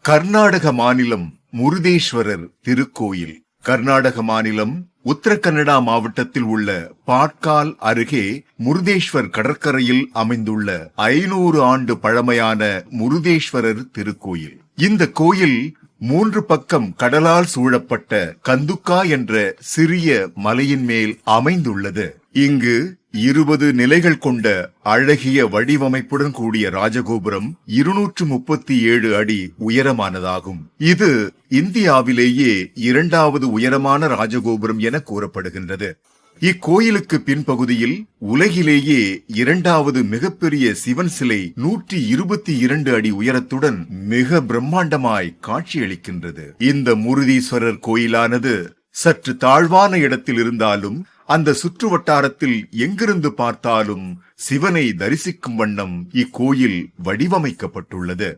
கர்நாடக மாநிலம் முருதேஸ்வரர் திருக்கோயில். கர்நாடக மாநிலம் உத்தரகன்னடா மாவட்டத்தில் உள்ள பாட்கால் அருகே முருதேஸ்வர் கடற்கரையில் அமைந்துள்ள 500 ஆண்டு பழமையான முருதேஸ்வரர் திருக்கோயில். இந்த கோயில் 3 பக்கம் கடலால் சூழப்பட்ட கந்துக்கா என்ற சிறிய மலையின் மேல் அமைந்துள்ளது. இங்கு 20 நிலைகள் கொண்ட அழகிய வடிவமைப்புடன் கூடிய ராஜகோபுரம் 237 அடி உயரமானதாகும். இது இந்தியாவிலேயே 2வது உயரமான ராஜகோபுரம் என கூறப்படுகின்றது. இக்கோயிலுக்கு பின்பகுதியில் உலகிலேயே 2வது மிகப்பெரிய சிவன் சிலை 122 அடி உயரத்துடன் மிக பிரம்மாண்டமாய் காட்சியளிக்கின்றது. இந்த முருதீஸ்வரர் கோயிலானது சற்று தாழ்வான இடத்தில் இருந்தாலும் அந்த சுற்று வட்டாரத்தில் எங்கிருந்து பார்த்தாலும் சிவனை தரிசிக்கும் வண்ணம் இக்கோயில் வடிவமைக்கப்பட்டுள்ளது.